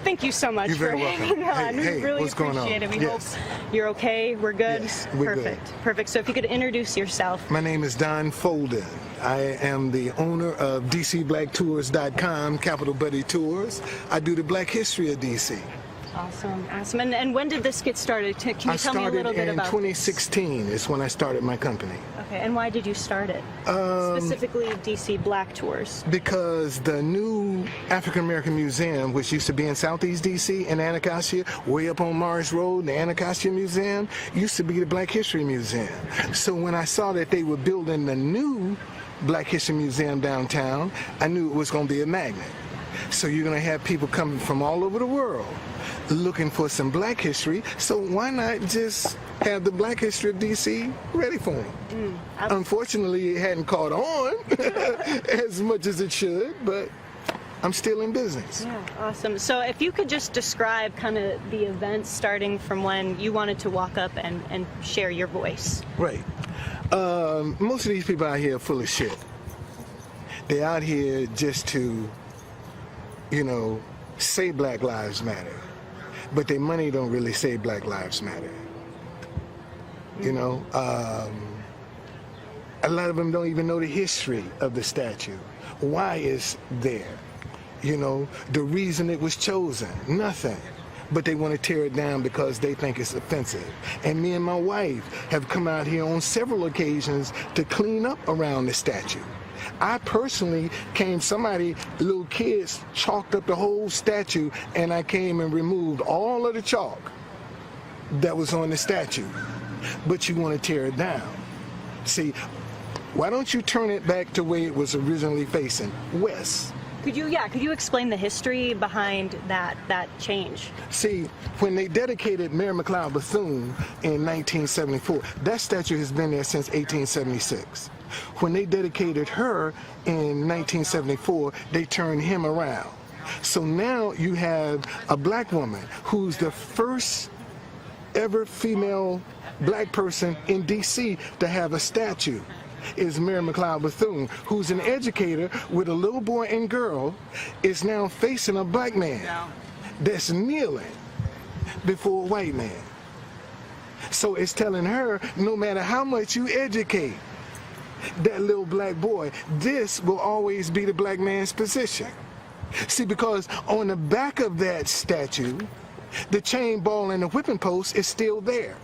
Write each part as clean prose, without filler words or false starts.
Thank you so much You're for very welcome. hanging on. Hey, We really what's going on? appreciate it. We Yes. hope you're okay. We're good. Yes, we're good. Perfect. So if you could introduce yourself. My name is Don Folden. I am the owner of DCBlackTours.com, Capital Buddy Tours. I do the Black history of DC. Awesome. And when did this get started? Can you tell me a little bit about I started in 2016 is when I started my company. Okay, and why did you start it? Specifically DC Black Tours. Because the new African American Museum, which used to be in Southeast DC in Anacostia, way up on Mars Road, the Anacostia Museum, used to be the Black History Museum. So when I saw that they were building the new Black History Museum downtown, I knew it was going to be a magnet. So you're going to have people coming from all over the world looking for some Black history, so why not just have the Black history of DC ready for them? Unfortunately, it hadn't caught on as much as it should, but I'm still in business. Yeah, awesome. So if you could just describe kind of the events starting from when you wanted to walk up and share your voice. Right. Most of these people out here are full of shit. They're out here just to, say Black Lives Matter, but their money don't really say Black Lives Matter. A lot of them don't even know the history of the statue. Why it's there? The reason it was chosen, nothing. But they want to tear it down because they think it's offensive. And me and my wife have come out here on several occasions to clean up around the statue. I personally little kids chalked up the whole statue, and I came and removed all of the chalk that was on the statue. But you want to tear it down. See, why don't you turn it back to where it was originally facing, west? Could you explain the history behind that change? See, when they dedicated Mary McLeod Bethune in 1974, that statue has been there since 1876. When they dedicated her in 1974, they turned him around. So now you have a Black woman who's the first ever female Black person in DC to have a statue. Is Mary McLeod Bethune, who's an educator with a little boy and girl, is now facing a Black man that's kneeling before a white man. So it's telling her, no matter how much you educate that little Black boy, this will always be the Black man's position. See, because on the back of that statue, the chain ball and the whipping post is still there.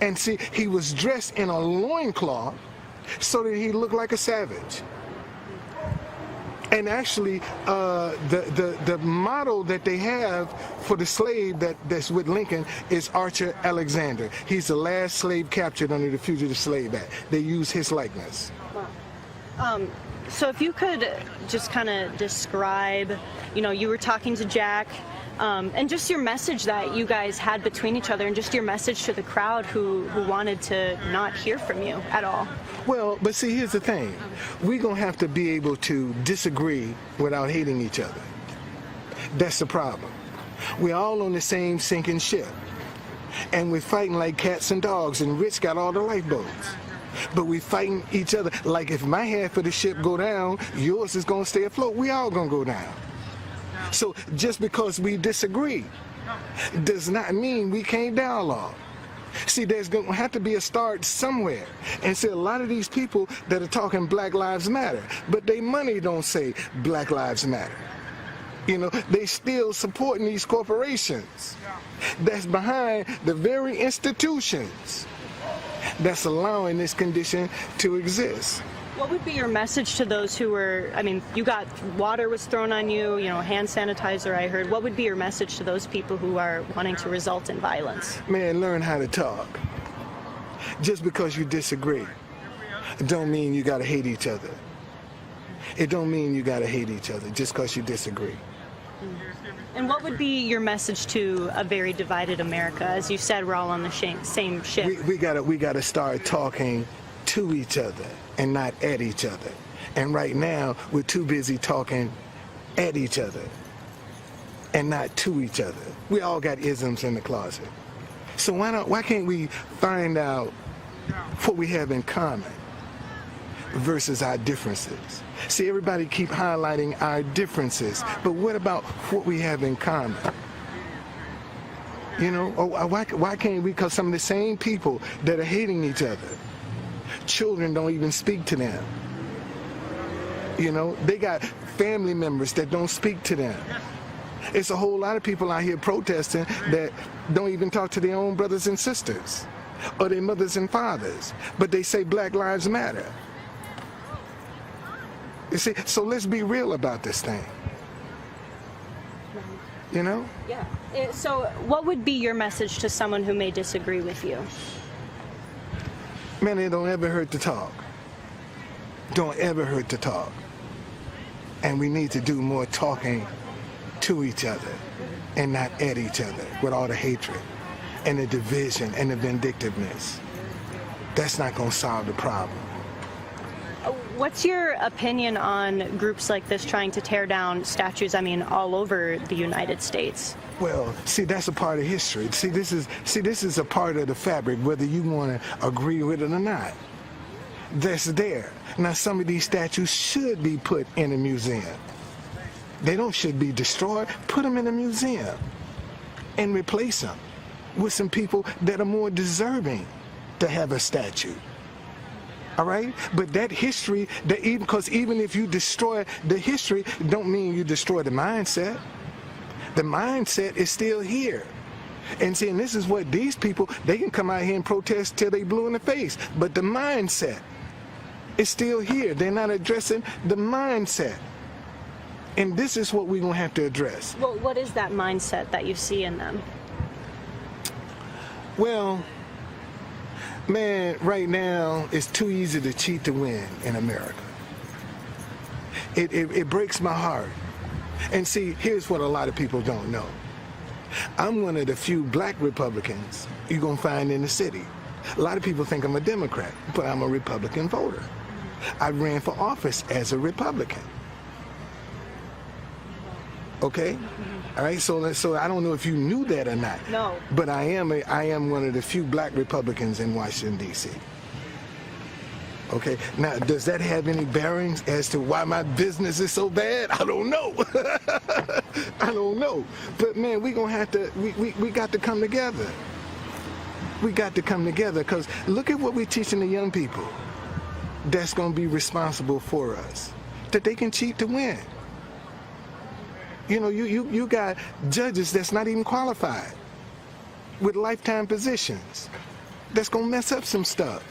And see, he was dressed in a loincloth so that he looked like a savage. And actually, the motto that they have for the slave that's with Lincoln is Archer Alexander. He's the last slave captured under the Fugitive Slave Act. They use his likeness. Wow. So if you could just kind of describe, you were talking to Jack, and just your message that you guys had between each other, and just your message to the crowd who wanted to not hear from you at all. Well, but see, here's the thing. We're going to have to be able to disagree without hating each other. That's the problem. We're all on the same sinking ship. And we're fighting like cats and dogs, and Rich got all the lifeboats. But we're fighting each other. Like if my half of the ship go down, yours is going to stay afloat. We all going to go down. So just because we disagree does not mean we can't dialogue. See, there's going to have to be a start somewhere. And see, a lot of these people that are talking Black Lives Matter, but their money don't say Black Lives Matter. They still supporting these corporations that's behind the very institutions that's allowing this condition to exist. What would be your message to those who were, you got water was thrown on you, hand sanitizer I heard. What would be your message to those people who are wanting to result in violence? Man, learn how to talk. Just because you disagree don't mean you got to hate each other. It don't mean you got to hate each other just because you disagree. And what would be your message to a very divided America? As you said, we're all on the same ship. We gotta start talking to each other and not at each other. And right now, we're too busy talking at each other and not to each other. We all got isms in the closet. So why can't we find out what we have in common? versus our differences. See, everybody keep highlighting our differences, but what about what we have in common? You know, why can't we? Because some of the same people that are hating each other, children don't even speak to them. You know, they got family members that don't speak to them. It's a whole lot of people out here protesting that don't even talk to their own brothers and sisters or their mothers and fathers, but they say Black Lives Matter. You see, so let's be real about this thing. You know? Yeah. So what would be your message to someone who may disagree with you? Man, it don't ever hurt to talk. Don't ever hurt to talk. And we need to do more talking to each other and not at each other with all the hatred and the division and the vindictiveness. That's not going to solve the problem. What's your opinion on groups like this trying to tear down statues, I mean, all over the United States? Well, see, that's a part of history. See, this is a part of the fabric, whether you want to agree with it or not. That's there. Now, some of these statues should be put in a museum. They should be destroyed. Put them in a museum and replace them with some people that are more deserving to have a statue. All right? But that history, because even if you destroy the history, don't mean you destroy the mindset. The mindset is still here. And see, and this is what these people, they can come out here and protest till they blue in the face. But the mindset is still here. They're not addressing the mindset. And this is what we're going to have to address. Well, what is that mindset that you see in them? Well, man, right now, it's too easy to cheat to win in America. It breaks my heart. And see, here's what a lot of people don't know. I'm one of the few Black Republicans you're going to find in the city. A lot of people think I'm a Democrat, but I'm a Republican voter. I ran for office as a Republican. Okay? All right, so I don't know if you knew that or not. No. But I am one of the few Black Republicans in Washington, D.C. Okay, now does that have any bearings as to why my business is so bad? I don't know. I don't know. But man, we got to come together. We got to come together, because look at what we're teaching the young people that's going to be responsible for us, that they can cheat to win. You know, you got judges that's not even qualified with lifetime positions that's going to mess up some stuff.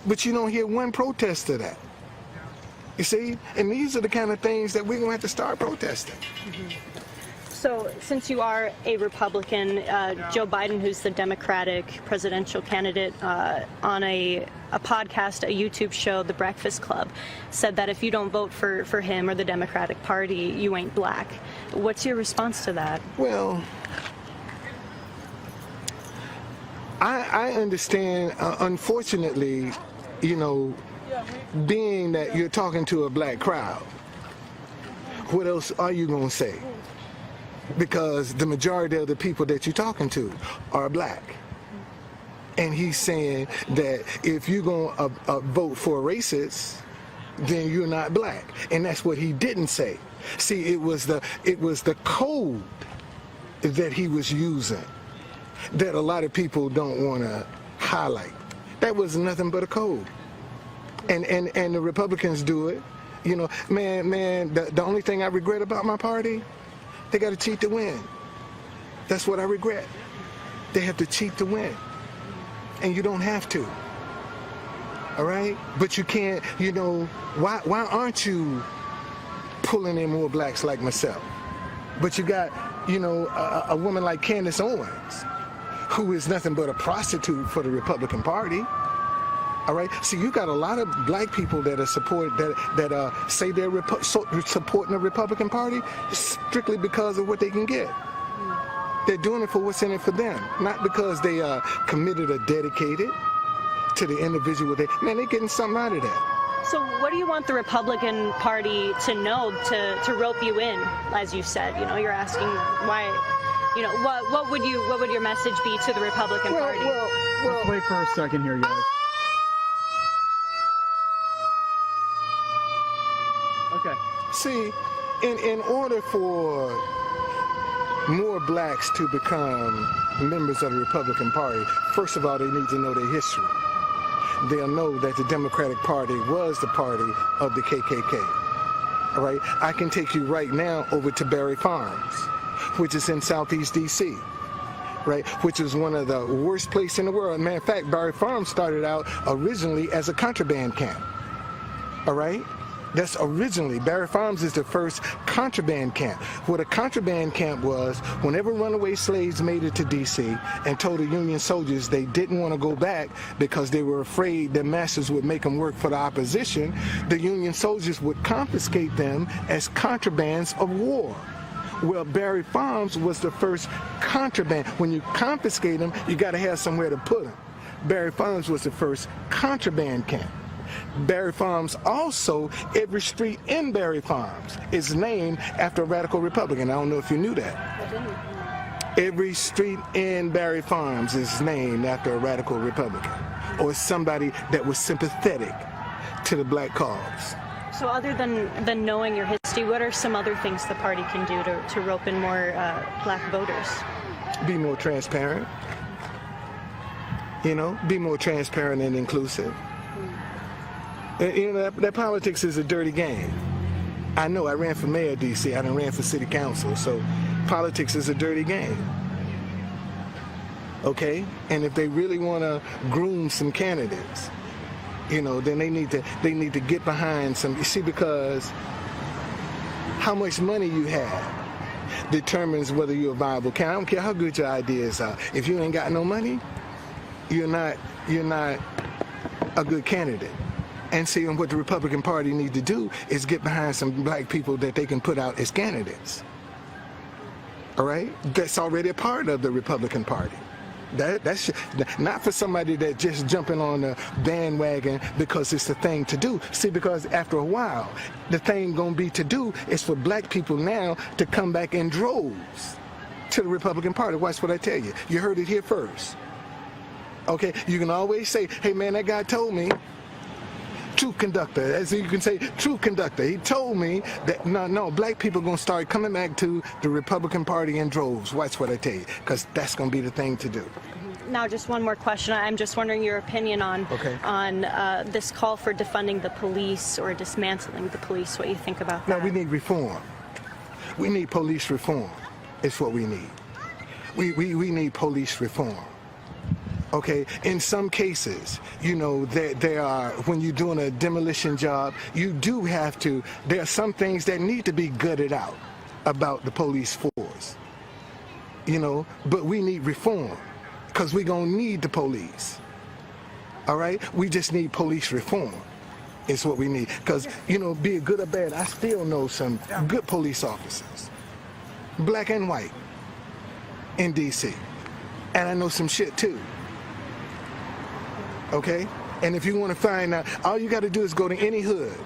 But you don't hear one protest of that. You see? And these are the kind of things that we're going to have to start protesting. Mm-hmm. So since you are a Republican, Joe Biden, who's the Democratic presidential candidate, on a podcast, a YouTube show, The Breakfast Club, said that if you don't vote for him or the Democratic Party, you ain't Black. What's your response to that? Well, I understand, unfortunately, you know, being that you're talking to a Black crowd, what else are you going to say? Because the majority of the people that you're talking to are Black. And he's saying that if you're going to vote for a racist, then you're not Black. And that's what he didn't say. See, it was the code that he was using that a lot of people don't want to highlight. That was nothing but a code. And the Republicans do it. You know, man, the only thing I regret about my party, they got to cheat to win. That's what I regret. They have to cheat to win. And you don't have to. All right? But you can't, you know, why aren't you pulling in more Blacks like myself? But you got, you know, a woman like Candace Owens, who is nothing but a prostitute for the Republican Party. All right. So you got a lot of Black people that are say they're supporting the Republican Party strictly because of what they can get. They're doing it for what's in it for them, not because they are committed or dedicated to the individual. They're getting something out of that. So what do you want the Republican Party to know to rope you in, as you said? You know, you're asking why. You know, what would your message be to the Republican Party? Let's wait for a second here, guys. Okay. See, in order for more blacks to become members of the Republican Party, first of all, they need to know their history. They'll know that the Democratic Party was the party of the KKK. All right? I can take you right now over to Barry Farms, which is in Southeast D.C., right? Which is one of the worst places in the world. Matter of fact, Barry Farms started out originally as a contraband camp. All right? That's originally, Barry Farms is the first contraband camp. What a contraband camp was, whenever runaway slaves made it to D.C. and told the Union soldiers they didn't want to go back because they were afraid their masters would make them work for the opposition, the Union soldiers would confiscate them as contrabands of war. Well, Barry Farms was the first contraband. When you confiscate them, you got to have somewhere to put them. Barry Farms was the first contraband camp. Barry Farms also, every street in Barry Farms is named after a radical Republican. I don't know if you knew that. Every street in Barry Farms is named after a radical Republican or somebody that was sympathetic to the black cause. So other than knowing your history, what are some other things the party can do to rope in more black voters? Be more transparent. You know, be more transparent and inclusive. You know, that politics is a dirty game. I know, I ran for mayor of D.C., I done ran for city council, so politics is a dirty game. Okay? And if they really want to groom some candidates, you know, then they need to get behind some, you see, because how much money you have determines whether you're a viable candidate. I don't care how good your ideas are. If you ain't got no money, you're not a good candidate. And see, and what the Republican Party need to do is get behind some black people that they can put out as candidates. All right? That's already a part of the Republican Party. That's not for somebody that just jumping on the bandwagon because it's the thing to do. See, because after a while, the thing gonna be to do is for black people now to come back in droves to the Republican Party. Watch what I tell you. You heard it here first. Okay? You can always say, hey man, that guy told me. Truth conductor, as you can say, truth conductor. He told me that no, black people gonna start coming back to the Republican Party in droves. Watch what I tell you, because that's gonna be the thing to do. Now, just one more question. I'm just wondering your opinion on this call for defunding the police or dismantling the police. What you think about that? Now, we need reform. We need police reform. It's what we need. We need police reform. Okay, in some cases, you know, there are, when you're doing a demolition job, you do have to, there are some things that need to be gutted out about the police force, you know, but we need reform because we're going to need the police, all right? We just need police reform is what we need because, you know, be it good or bad, I still know some good police officers, black and white, in D.C., and I know some shit too. Okay? And if you want to find out, all you got to do is go to any hood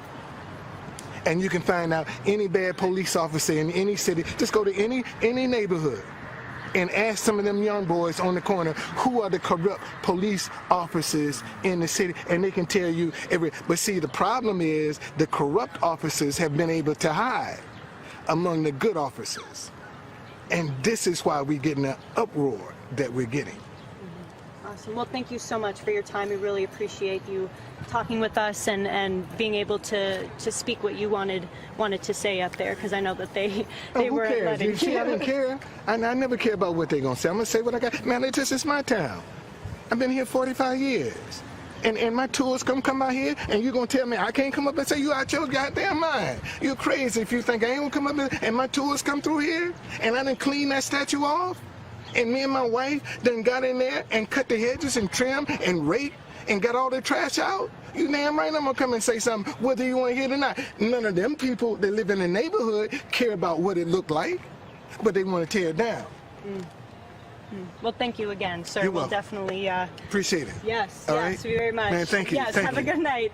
and you can find out any bad police officer in any city. Just go to any neighborhood and ask some of them young boys on the corner who are the corrupt police officers in the city, and they can tell you every. But see, the problem is the corrupt officers have been able to hide among the good officers. And this is why we're getting the uproar that we're getting. Awesome. Well, thank you so much for your time. We really appreciate you talking with us and being able to speak what you wanted to say up there, because I know that they were letting you. See, I didn't care. I never care about what they're going to say. I'm going to say what I got. Man, it's my town. I've been here 45 years. And my tours come out here, and you're going to tell me I can't come up and say you out your goddamn mind. You're crazy if you think I ain't going to come up and my tours come through here, and I didn't clean that statue off. And me and my wife done got in there and cut the hedges and trim and rake and got all the trash out. You damn right I'm gonna come and say something, whether you want to hear it or not. None of them people that live in the neighborhood care about what it looked like, but they want to tear it down. Well, thank you again, sir. You're we'll welcome. definitely appreciate it. Yes, All yes, right? very much. Man, thank you. Yes, Thank have a you. good night.